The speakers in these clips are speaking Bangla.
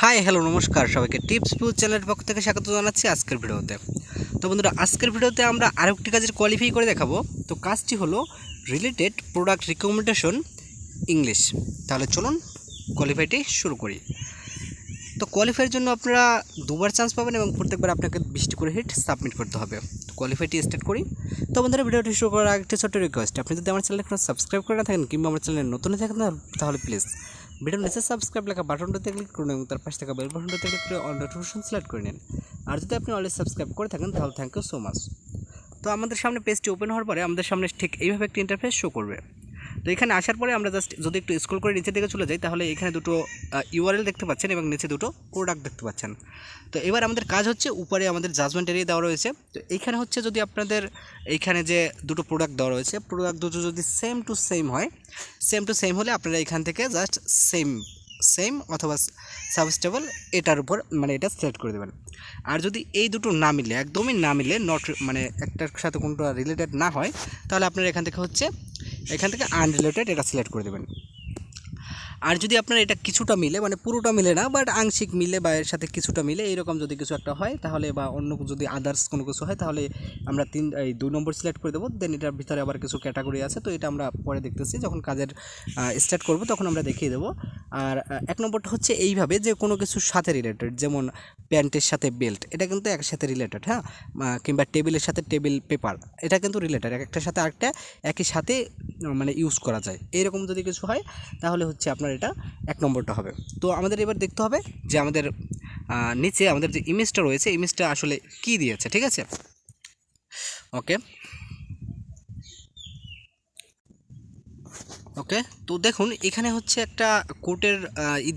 হাই হ্যালো নমস্কার সবাইকে টিপস ভিউ চ্যানেলের পক্ষ থেকে স্বাগত জানাচ্ছি আজকের ভিডিওতে। তো বন্ধুরা, আজকের ভিডিওতে আমরা আরেকটি কাজের কোয়ালিফাই করে দেখাবো। তো কাজটি হলো রিলেটেড প্রোডাক্ট রিকমেন্ডেশন ইংলিশ। তাহলে চলুন কোয়ালিফাইটি শুরু করি। তো কোয়ালিফাইয়ের জন্য আপনারা দুবার চান্স পাবেন এবং প্রত্যেকবার আপনাকে 20টি করে হিট সাবমিট করতে হবে। তো কোয়ালিফাইটি স্টার্ট করি। তো বন্ধুরা, ভিডিওটি শুরু করার আগে একটি ছোট্ট রিকোয়েস্ট, আপনি যদি আমার চ্যানেলে সাবস্ক্রাইব করে না থাকেন কিংবা আমার চ্যানেলে নতুন থাকেন তাহলে প্লিজ ভিডিওর নিচে সাবস্ক্রাইব লেখা বাটনটাতে ক্লিক করুন এবং তার পাশে থাকা বেল বাটনটাতে ক্লিক করে অল নোটিফিকেশন সিলেক্ট করে নিন। আর যদি আপনি অলরেডি সাবস্ক্রাইব করে থাকেন তাহলে থ্যাংক ইউ সো মাচ। তো আমাদের সামনে পেজটি ওপেন হওয়ার পরে আমাদের সামনে ঠিক এইভাবে একটি ইন্টারফেস শো করবে। তো এখানে আসার পরে আমরা জাস্ট যদি একটু স্ক্রল করে নিচের দিকে চলে যাই তাহলে এখানে দুটো ইউআরএল দেখতে পাচ্ছেন এবং নিচে দুটো প্রোডাক্ট দেখতে পাচ্ছেন। তো এবার আমাদের কাজ হচ্ছে, উপরে আমাদের জাজমেন্ট এরিয়া দেওয়া রয়েছে। তো এইখানে হচ্ছে যদি আপনাদের এইখানে যে দুটো প্রোডাক্ট দেওয়া রয়েছে, প্রোডাক্ট দুটো যদি সেম টু সেম হয়, সেম টু সেম হলে আপনারা এখান থেকে জাস্ট সেম অথবা সাবস্টেবল এটার উপর মানে এটা সিলেক্ট করে দেবেন। আর যদি এই দুটো না মিলে, একদমই না মিলে, নট মানে একটার সাথে কোনোটা রিলেটেড না হয়, তাহলে আপনারা এখান থেকে আনরিলেটেড এটা সিলেক্ট করে দেবেন। আর যদি আপনার এটা কিছুটা মিলে, মানে পুরোটা মিলে না বাট আংশিক মিলে বা এর সাথে কিছুটা মিলে, এরকম যদি কিছু একটা হয় তাহলে, বা অন্য যদি আদার্স কোনো কিছু হয়, তাহলে আমরা 2 নম্বর সিলেক্ট করে দেবো। দেন এটার ভিতরে আবার কিছু ক্যাটাগরি আছে, তো এটা আমরা পরে দেখতেছি, যখন কাজের স্টার্ট করব তখন আমরা দেখিয়ে দেবো। আর 1 নম্বরটা হচ্ছে এইভাবে যে কোনো কিছুর সাথে রিলেটেড, যেমন প্যান্টের সাথে বেল্ট, এটা কিন্তু একসাথে রিলেটেড, হ্যাঁ, কিংবা টেবিলের সাথে টেবিল পেপার, এটা কিন্তু রিলেটেড, একটার সাথে আরেকটা একই সাথে মানে ইউজ করা যায়। এইরকম যদি কিছু হয় তাহলে হচ্ছে আপনার এটা 1 নম্বরটা হবে। তো আমাদের এবার দেখতে হবে যে আমাদের নিচে আমাদের যে ইমেজটা রয়েছে, ইমেজটা আসলে কি দিয়েছে, ঠিক আছে? ওকে ওকে তো দেখুন, এখানে হচ্ছে একটা কোটের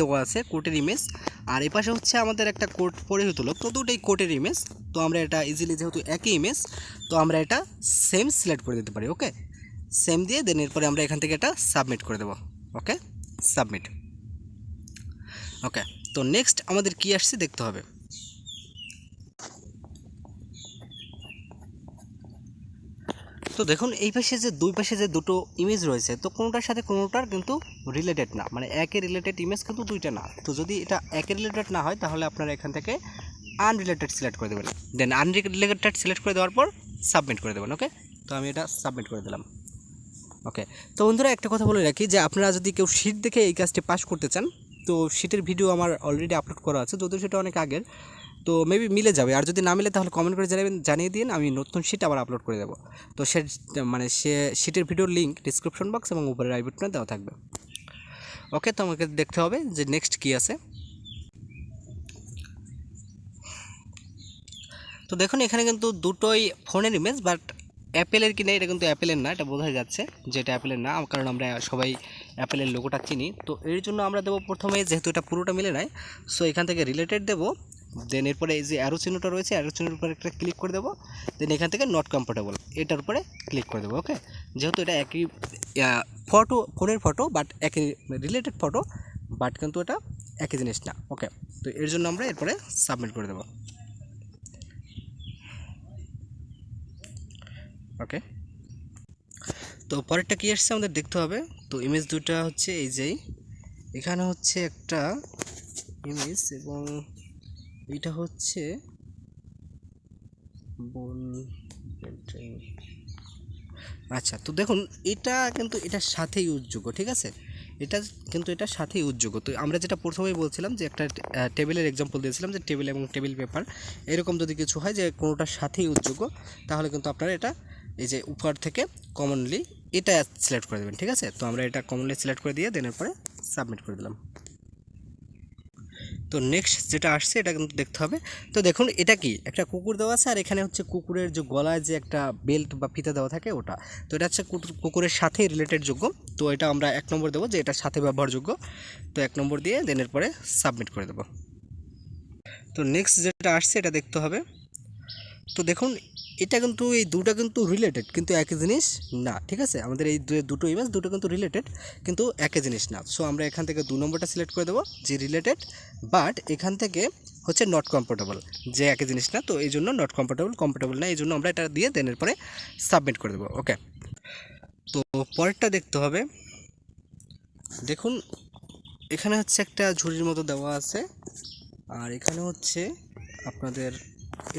দেওয়া আছে, কোটের ইমেজ, আর এই পাশে হচ্ছে আমাদের একটা কোট পরিহিত লোক, তো দুটোই কোটের ইমেজ। তো আমরা এটা ইজিলি, যেহেতু একই ইমেজ, তো আমরা এটা সেম সিলেক্ট করে দিতে পারি। ওকে, সেম দিয়ে দেন এরপরে আমরা এখান থেকে এটা সাবমিট করে দেবো। ওকে, সাবমিট। ওকে, তো নেক্সট আমাদের কি আসছে দেখতে হবে। তো দেখুন, এই পাশে যে দুই পাশে যে দুটো ইমেজ রয়েছে, তো কোনোটার সাথে কোনোটার কিন্তু রিলেটেড না, মানে একে রিলেটেড ইমেজ কিন্তু দুইটা না। তো যদি এটা একে রিলেটেড না হয় তাহলে আপনারা এখান থেকে আনরিলেটেড সিলেক্ট করে দেবেন। দেন আনরিলেটেড সিলেক্ট করে দেওয়ার পর সাবমিট করে দেবেন। ওকে, তো আমি এটা সাবমিট করে দিলাম। ওকে, তো বন্ধুরা, একটা কথা বলে রাখি যে আপনারা যদি কেউ শিট দেখে এই কাজটি পাস করতে চান, তো শিটের ভিডিও আমার অলরেডি আপলোড করা আছে, যদিও সেটা অনেক আগের, তো মেবি মিলে যাবে। আর যদি না মিলে তাহলে কমেন্ট করে জানিয়ে দিন, আমি নতুন শিট আবার আপলোড করে দেবো। তো সে শিটের ভিডিওর লিঙ্ক ডিসক্রিপশন বক্স এবং উপরের আই বাটনে দেওয়া থাকবে। ওকে, তো আমাকে দেখতে হবে যে নেক্সট কী আছে। তো দেখুন, এখানে কিন্তু দুটোই ফোনের ইমেজ, বাট অ্যাপেলের কিনা এটা কিন্তু অ্যাপেলের না, এটা বোঝা যাচ্ছে যে এটা অ্যাপেলের না, কারণ আমরা সবাই অ্যাপেলের লোগোটা চিনি। তো এর জন্য আমরা দেবো প্রথমে, যেহেতু এটা পুরোটা মিলে নাই, সো এখান থেকে রিলেটেড দেবো। দেন এরপরে এই যে অ্যারো চিহ্নটা রয়েছে, অ্যারো চিহ্নের উপরে একটা ক্লিক করে দেবো। দেন এখান থেকে নট কমফোর্টেবল এটার উপরে ক্লিক করে দেবো। ওকে, যেহেতু এটা একই ফোনের ফটো, বাট একই রিলেটেড ফটো, বাট কিন্তু এটা একই জিনিস না। ওকে, তো এর জন্য আমরা এরপরে সাবমিট করে দেবো। ওকে, তো পরেরটা কী আসছে আমাদের দেখতে হবে। তো ইমেজ দুটা হচ্ছে এই যেই, এখানে হচ্ছে একটা ইমেজ এবং এইটা হচ্ছে আচ্ছা। তো দেখুন, এটা কিন্তু এটার সাথে ইউজযোগ্য, ঠিক আছে, এটা কিন্তু এটার সাথে ইউজযোগ্য। তো আমরা যেটা প্রথমেই বলছিলাম যে একটা টেবিলের এক্সাম্পল দিয়েছিলাম, যে টেবিল এবং টেবিল পেপার এরকম যদি কিছু হয় যে কোনোটার সাথে ইউজযোগ্য, তাহলে কিন্তু আপনারা এটা এই যে উপর থেকে কমনলি এটা সিলেক্ট করে দেবেন, ঠিক আছে? তো আমরা এটা কমনলি সিলেক্ট করে দিয়ে দেনের পরে সাবমিট করে দিলাম। তো নেক্সট যেটা আসছে এটা কিন্তু দেখতে হবে। তো দেখুন, এটা কি একটা কুকুর দেওয়া আছে, আর এখানে হচ্ছে কুকুরের যে গলায় যে একটা বেল্ট বা ফিতা দেওয়া থাকে ওটা। তো এটা হচ্ছে কুকুরের সাথে রিলেটেড যোগ্য। তো এটা আমরা 1 নম্বর দেবো, যে এটার সাথে ব্যবহারযোগ্য। তো 1 নম্বর দিয়ে দেনের পরে সাবমিট করে দেবো। তো নেক্সট যেটা আসছে এটা দেখতে হবে। তো দেখুন, এটা কিন্তু এই দুটো কিন্তু রিলেটেড, কিন্তু একই জিনিস না, ঠিক আছে? আমাদের এই দুটো ইমেজ দুটো কিন্তু রিলেটেড, কিন্তু একই জিনিস না। সো আমরা এখান থেকে 2 নম্বরটা সিলেক্ট করে দেবো, যে রিলেটেড, বাট এখান থেকে হচ্ছে নট কমফোর্টেবল, যে একই জিনিস না। তো এই জন্য নট কমফোর্টেবল না, এই জন্য আমরা এটা দিয়ে দেনের পরে সাবমিট করে দেবো। ওকে, তো পরেরটা দেখতে হবে। দেখুন, এখানে হচ্ছে একটা ঝুড়ির মতো দেওয়া আছে, আর এখানে হচ্ছে আপনাদের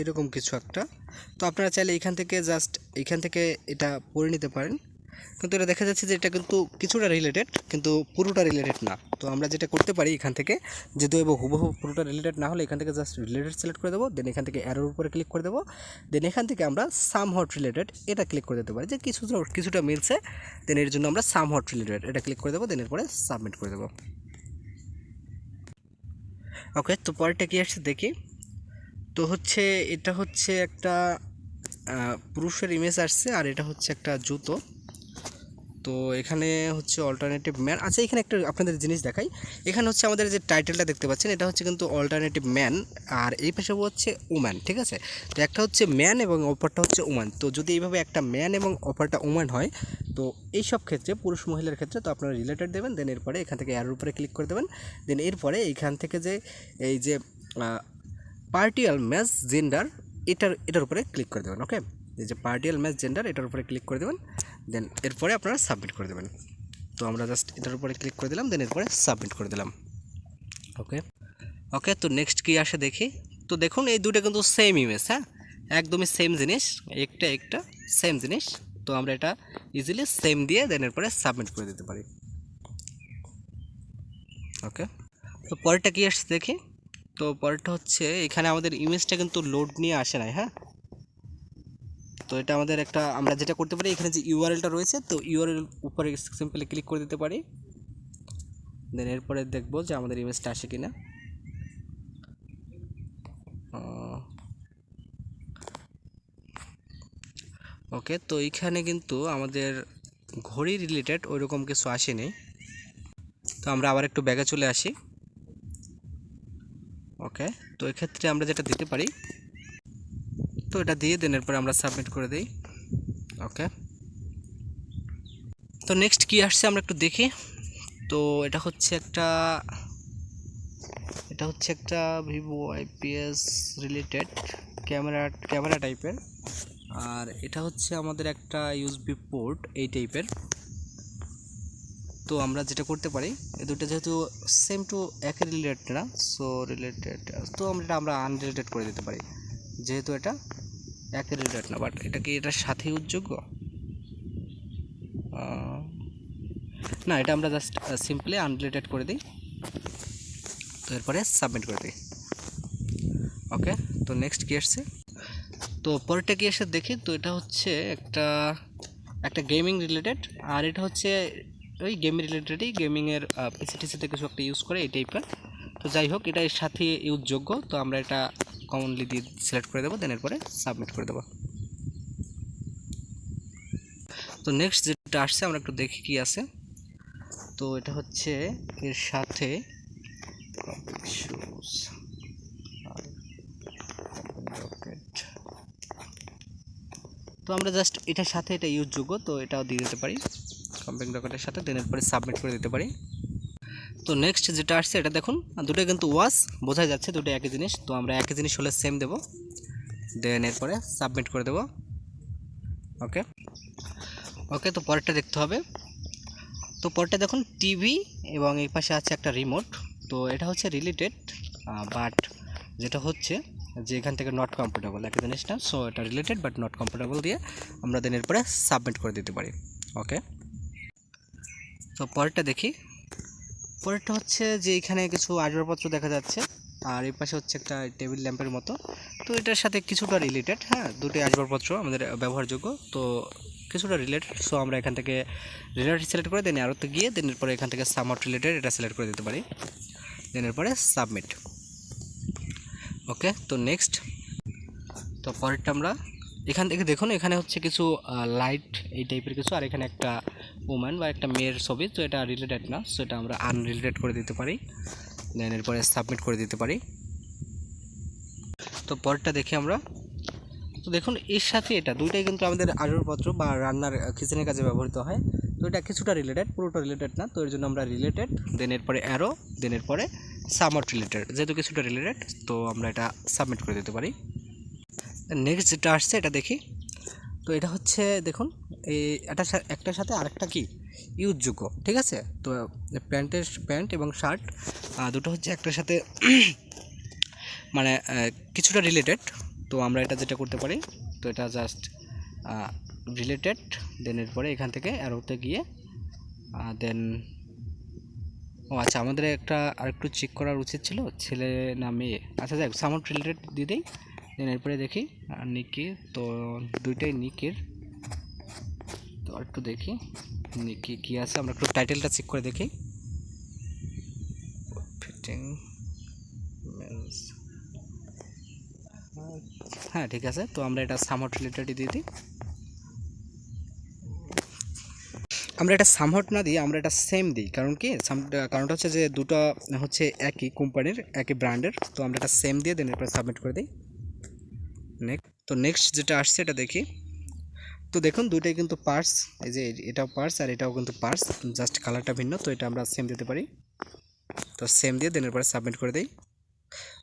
এরকম কিছু একটা। তো আপনারা চাইলে এখান থেকে এটা পড়ে নিতে পারেন, কিন্তু এটা দেখা যাচ্ছে যে এটা কিন্তু কিছুটা রিলেটেড, কিন্তু পুরোটা রিলেটেড না। তো আমরা যেটা করতে পারি এখান থেকে, যেহেতু এবং হুবহু পুরোটা রিলেটেড না হলে এখান থেকে জাস্ট রিলেটেড সিলেক্ট করে দেবো, দেন এখান থেকে অ্যারোর উপরে ক্লিক করে দেবো, দেন এখান থেকে আমরা সাম হট রিলেটেড এটা ক্লিক করে দিতে পারি, যে কিছুটা মিলছে, দেন এর জন্য আমরা সাম হট রিলেটেড এটা ক্লিক করে দেবো, দেন এরপরে সাবমিট করে দেবো। ওকে, তো পরেরটা কী আসছে দেখি। তো হচ্ছে এটা হচ্ছে একটা পুরুষের ইমেজ আসছে, আর এটা হচ্ছে একটা জুতো। তো এখানে হচ্ছে অল্টারনেটিভ ম্যান। আচ্ছা, এখানে একটা আপনাদের জিনিস দেখাই। এখানে হচ্ছে আমাদের যে টাইটেলটা দেখতে পাচ্ছেন, এটা হচ্ছে কিন্তু অল্টারনেটিভ ম্যান, আর এই পাশে হচ্ছে উম্যান, ঠিক আছে। তো একটা হচ্ছে ম্যান এবং অপরটা হচ্ছে উম্যান। তো যদি এইভাবে একটা ম্যান এবং অপরটা উম্যান হয়, তো এই সব ক্ষেত্রে পুরুষ মহিলার ক্ষেত্রে তো আপনারা রিলেটেড দেবেন, দেন এরপরে এখান থেকে অ্যারোর উপরে ক্লিক করে দেবেন, দেন এরপরে এইখান থেকে যে এই যে পার্টিয়াল ম্যাচ জেন্ডার এটার উপরে ক্লিক করে দেবেন। ওকে, এই যে পার্টিয়াল ম্যাচ জেন্ডার এটার উপরে ক্লিক করে দেবেন, দেন এরপরে আপনারা সাবমিট করে দেবেন। তো আমরা জাস্ট এটার উপরে ক্লিক করে দিলাম, দেন এরপরে সাবমিট করে দিলাম। ওকে ওকে, তো নেক্সট কী আসে দেখি। তো দেখুন এই দুটো কিন্তু সেম ইমেজ, হ্যাঁ, একদমই সেম জিনিস, একটা সেম জিনিস। তো আমরা এটা ইজিলি সেম দিয়ে দেন এরপরে সাবমিট করে দিতে পারি। ওকে, তো পরেরটা কী আসছে দেখি। তো পরেরটা হচ্ছে এখানে আমাদের ইমেজটা কিন্তু লোড নিয়ে আসে নাই, হ্যাঁ। তো এটা আমাদের একটা, আমরা যেটা করতে পারি এখানে যে ইউআরএলটা রয়েছে, তো ইউআরএল উপরে সিম্পলি ক্লিক করে দিতে পারি, দেন এরপরে দেখবো যে আমাদের ইমেজটা আসে কিনা। ওকে, তো এইখানে কিন্তু আমাদের ঘড়ি রিলেটেড ওইরকম কিছু আসেনি। তো আমরা আবার একটু ব্যাগে চলে আসি। ওকে, তো এক্ষেত্রে আমরা যেটা দিতে পারি, তো এটা দিয়ে দেন এরপরে আমরা সাবমিট করে দিই। ওকে, তো নেক্সট কি আসছে আমরা একটু দেখি। তো এটা হচ্ছে একটা ভিভো আইপিএস রিলেটেড ক্যামেরা টাইপের, আর এটা হচ্ছে আমাদের একটা ইউএসবি পোর্ট এই টাইপের। তো আমরা যেটা করতে পারি, এই দুটো যেহেতু সেম টু একই রিলেটেড না, সো রিলেটেড, তো আমরা আনরিলেটেড করে দিতে পারি, যেহেতু এটা একই রিলেটেড না। বাট এটা কি এটার সাথে উদ্যোগ্য না, এটা আমরা জাস্ট সিম্পলি আনরিলেটেড করে দিই, তো এরপরে সাবমিট করে দিই। ওকে, তো নেক্সট কি আসছে। তো পরেরটা কি আসে দেখি। তো এটা হচ্ছে একটা গেমিং রিলেটেড, আর এটা হচ্ছে ওই গেম রিলেটেডই, গেমিংয়ের পিসিটিসিতে কিছু একটা ইউজ করে এই টাইপের। তো যাই হোক, এটা এর সাথে ইউজযোগ্য, তো আমরা এটা কমনলি দিয়ে সিলেক্ট করে দেবো, দেন এরপরে সাবমিট করে দেবো। তো নেক্সট যেটা আসছে আমরা একটু দেখি কি আছে। তো এটা হচ্ছে এর সাথে তো আমরা জাস্ট এটার সাথে এটা ইউজযোগ্য, তো এটাও দিয়ে দিতে পারি কম্পিং ডকুমেন্টের সাথে, দেন এরপরে সাবমিট করে দিতে পারি। তো নেক্সট যেটা আসছে এটা দেখুন, দুটো কিন্তু ওয়াশ বোঝা যাচ্ছে, দুটো একই জিনিস। তো আমরা একই জিনিস হলে সেম দেব, দেন এরপরে সাবমিট করে দেব। ওকে ওকে, তো পরেরটা দেখতে হবে। তো পরেরটা দেখুন টিভি, এবং এই পাশে আছে একটা রিমোট। তো এটা হচ্ছে রিলেটেড, বাট যেটা হচ্ছে যে এখান থেকে নট কমফোর্টেবল একই জিনিস না, সো এটা রিলেটেড বাট নট কমফোর্টেবল দিয়ে আমরা দেন এরপরে সাবমিট করে দিতে পারি। ওকে, তো পরেরটা দেখি। পরেরটা হচ্ছে যে এখানে কিছু আসবাবপত্র দেখা যাচ্ছে, আর এই পাশে হচ্ছে একটা টেবিল ল্যাম্পের মতো। তো এটার সাথে কিছুটা রিলেটেড, হ্যাঁ, দুটি আসবাবপত্র আমাদের ব্যবহারযোগ্য, তো কিছুটা রিলেটেড। সো আমরা এখান থেকে রিলেটেড সিলেক্ট করে দেন আরোতে গিয়ে দেন এরপরে এখান থেকে সামহাট রিলেটেড এটা সিলেক্ট করে দিতে পারি, দেন এরপরে সাবমিট। ওকে, তো নেক্সট। তো পরেরটা আমরা এখান থেকে দেখুন, এখানে হচ্ছে কিছু লাইট এই টাইপের কিছু, আর এখানে একটা ওম্যান বা একটা মেয়ের ছবি। তো এটা রিলেটেড না, সো এটা আমরা আনরিলেটেড করে দিতে পারি, দেন এরপরে সাবমিট করে দিতে পারি। তো পরেরটা দেখি আমরা। তো দেখুন এর সাথে এটা দুইটাই কিন্তু আমাদের আসবাবপত্র বা রান্নার কিচেনের কাজে ব্যবহৃত হয়। তো এটা কিছুটা রিলেটেড, পুরোটা রিলেটেড না, তো এর জন্য আমরা রিলেটেড, দেন এরপরে অ্যারো, দেন এরপরে সামহাট রিলেটেড, যেহেতু কিছুটা রিলেটেড তো আমরা এটা সাবমিট করে দিতে পারি। নেক্সট যেটা আসছে এটা দেখি। তো এটা হচ্ছে দেখুন এই একটার সাথে আরেকটা কি ইউজযোগ্য, ঠিক আছে। তো প্যান্ট এবং শার্ট দুটো হচ্ছে একটার সাথে মানে কিছুটা রিলেটেড। তো আমরা এটা যেটা করতে পারি, তো এটা জাস্ট রিলেটেড, দেন এরপরে এখান থেকে অ্যারোতে গিয়ে দেন আচ্ছা, আমাদের একটা আরেকটু চেক করার উচিত ছিল, ছেলে না মেয়ে। আচ্ছা যাক, সামহাট রিলেটেড দিয়ে দেই। দেন এরপরে দেখি নিকি, তো দুইটাই নিকের। তো একটু দেখি নিকি কী আছে, আমরা একটু টাইটেলটা চেক করে দেখি। ফিটিং মেন্স, হ্যাঁ ঠিক আছে। তো আমরা এটা সামহাট রিলেটেডই দিয়ে দিই। আমরা এটা সামহাট না দিয়ে আমরা এটা সেম দিই, কারণ কি কারণটা হচ্ছে যে দুটো হচ্ছে একই কোম্পানির, একই ব্র্যান্ডের। তো আমরা এটা সেম দিয়ে দেন এরপরে সাবমিট করে দিই। নেক্সট যেটা আসছে এটা দেখি। তো দেখুন দুইটাই কিন্তু পার্স, এই যে এটাও পার্স আর এটাও কিন্তু পার্স, জাস্ট কালারটা ভিন্ন। তো এটা আমরা সেম দিতে পারি। তো সেম দিয়ে দেন এরপরে সাবমিট করে দিই।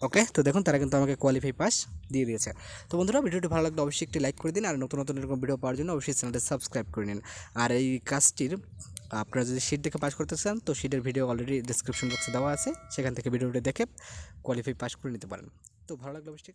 ওকে, তো দেখুন তারা কিন্তু আমাকে কোয়ালিফাই পাস দিয়ে দিয়েছে। তো বন্ধুরা, ভিডিওটি ভালো লাগলে অবশ্যই একটি লাইক করে দিন, আর নতুন নতুন এরকম ভিডিও পাওয়ার জন্য অবশ্যই চ্যানেলটি সাবস্ক্রাইব করে নিন। আর এই কাজটির আপনারা যদি শিট দেখে পাস করতে চান, তো শিটের ভিডিও অলরেডি ডিসক্রিপশন বক্সে দেওয়া আছে, সেখান থেকে ভিডিওটি দেখে কোয়ালিফাই পাস করে নিতে পারেন। তো ভালো লাগলে অবশ্যই